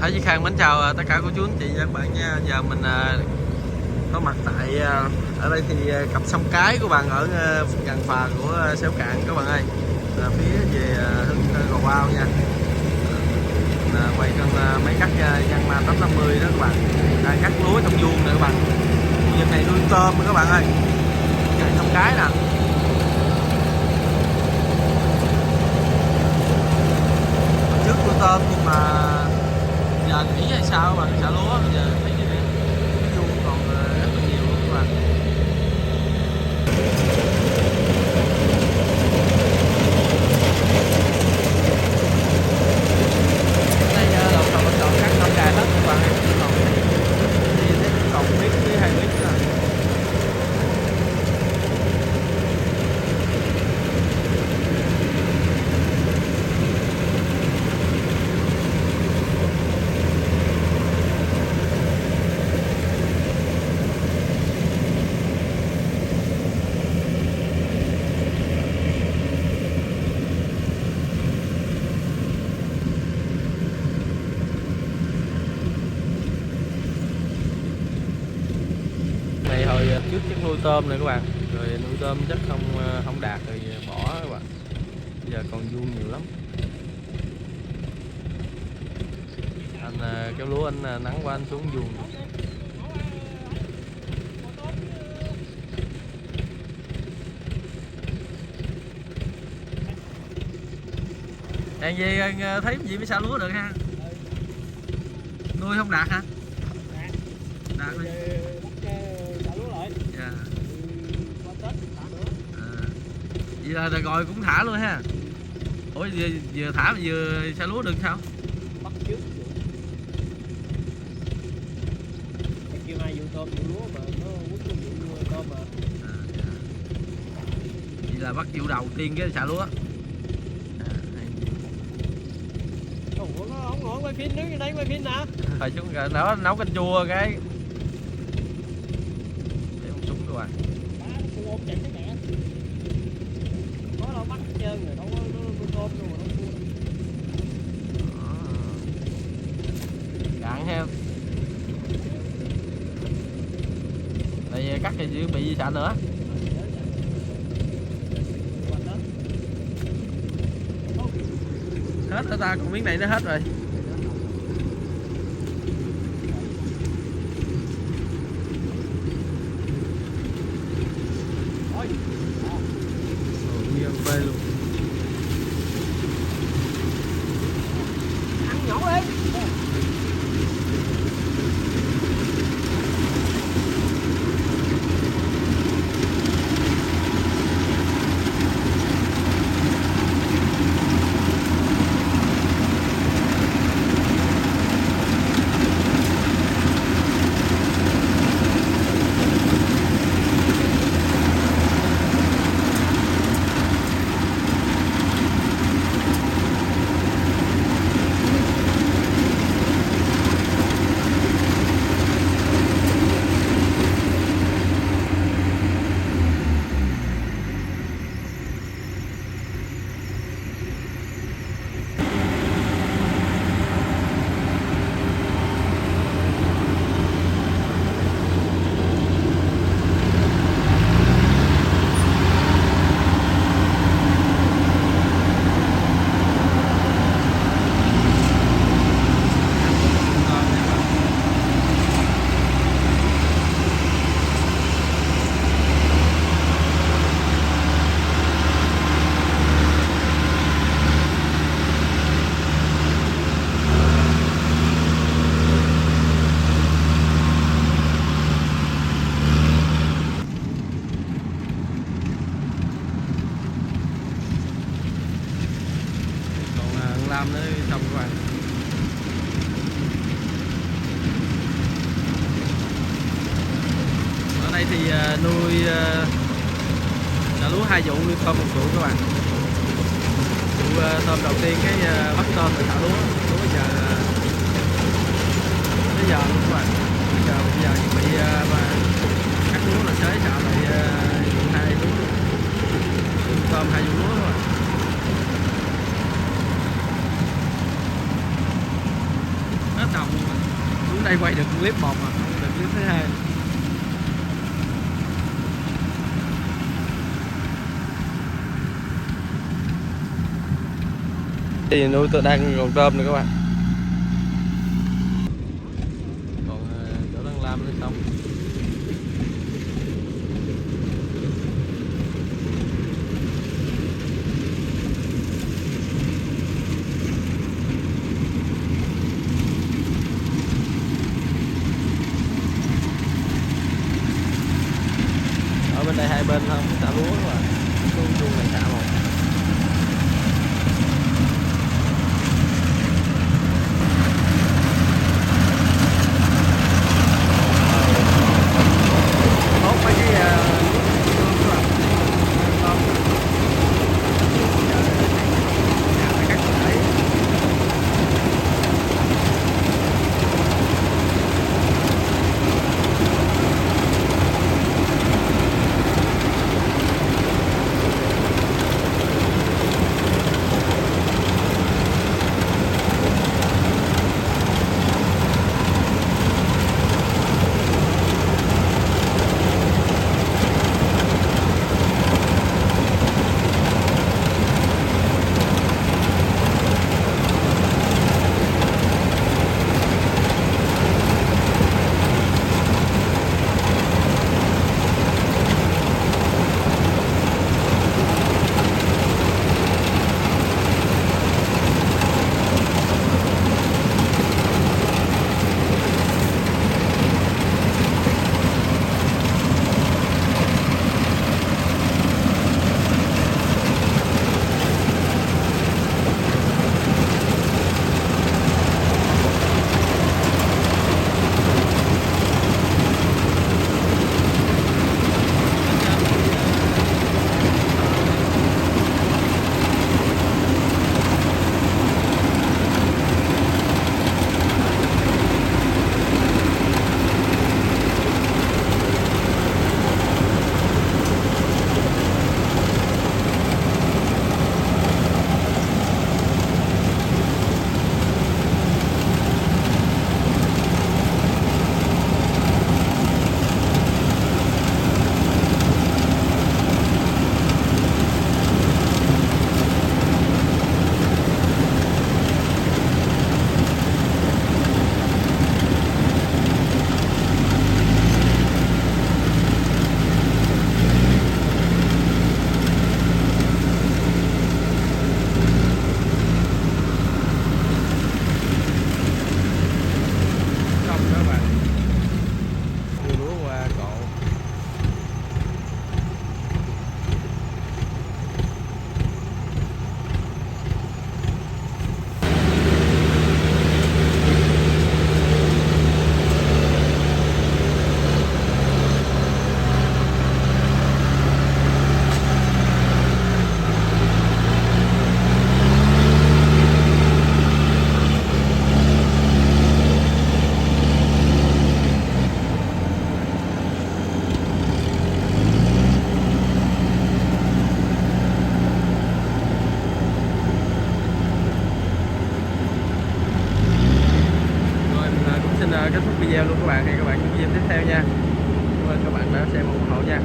Thái Chí Khang mến chào tất cả cô chú anh chị và các bạn nha. Giờ mình có mặt tại ở đây thì cặp sông Cái của bạn ở gần phà của Xéo Cạn các bạn ơi, phía về hướng Gò Quao nha. Quay con máy cắt Nhân 850 đó các bạn, đang cắt lúa trong vuông nè các bạn. Khu vực này nuôi tôm nữa các bạn ơi, gần sông Cái nè. Trước nuôi tôm nhưng mà giờ nghỉ hay sao các bạn, xả lúa bây giờ thấy cái vuông còn rất là nhiều luôn các bạn. Đây đầu cầu mình chọn cắt nông gà hết các bạn ơi, còn thì thấy còn biết với 2 lít nữa. Này hồi trước chắc nuôi tôm này các bạn, rồi nuôi tôm chắc không đạt rồi bỏ các bạn. Bây giờ còn vuông nhiều lắm. Anh kéo lúa anh nắng quá anh xuống vuông. Hàng gì thấy gì mới xả lúa được ha. Nuôi không đạt hả? Đạt đi. Dạ. Vậy là rồi cũng thả luôn ha. Ủa vừa thả mà vừa xả lúa được sao? Bắt trước kêu hai vụ tôm vụ lúa mà nó quất cái vụ tôm mà. Dạ. Vậy là bắt vụ đầu tiên cái xả lúa. Ủa nó không ngon quay phim đứng ở đây quay phim nè. Phải xuống nó nấu canh chua cái. Để không súng các bạn. Có đâu bắt hết trơn rồi, đâu có nuôi tôm đâu mà nó cua. Cạn heo. Đây cắt thì chuẩn bị gì xả nữa. Hết rồi ta, còn miếng này nó hết rồi. Nguyên phê luôn. Ăn nhổ đi. Làm nữa xong các bạn. Ở đây thì nuôi xả lúa 2 vụ, nuôi tôm 1 vụ các bạn. Vụ tôm đầu tiên cái bắt tôm rồi xả lúa giờ tới giờ luôn các bạn. Bây giờ chuẩn bị cắt lúa là xới xả lại vụ 2 lúa, tôm 2 vụ lúa các bạn. Hết đầu clip một mà không được clip thứ hai. Thì nuôi tôi đang còn tôm nữa các bạn. Còn chỗ đang làm nữa xong. Ở bên đây hai bên không xả lúa các bạn. Luôn này xả một. Kết thúc video luôn các bạn. Hẹn các bạn trong video tiếp theo nha. Cảm ơn các bạn đã xem ủng hộ nha.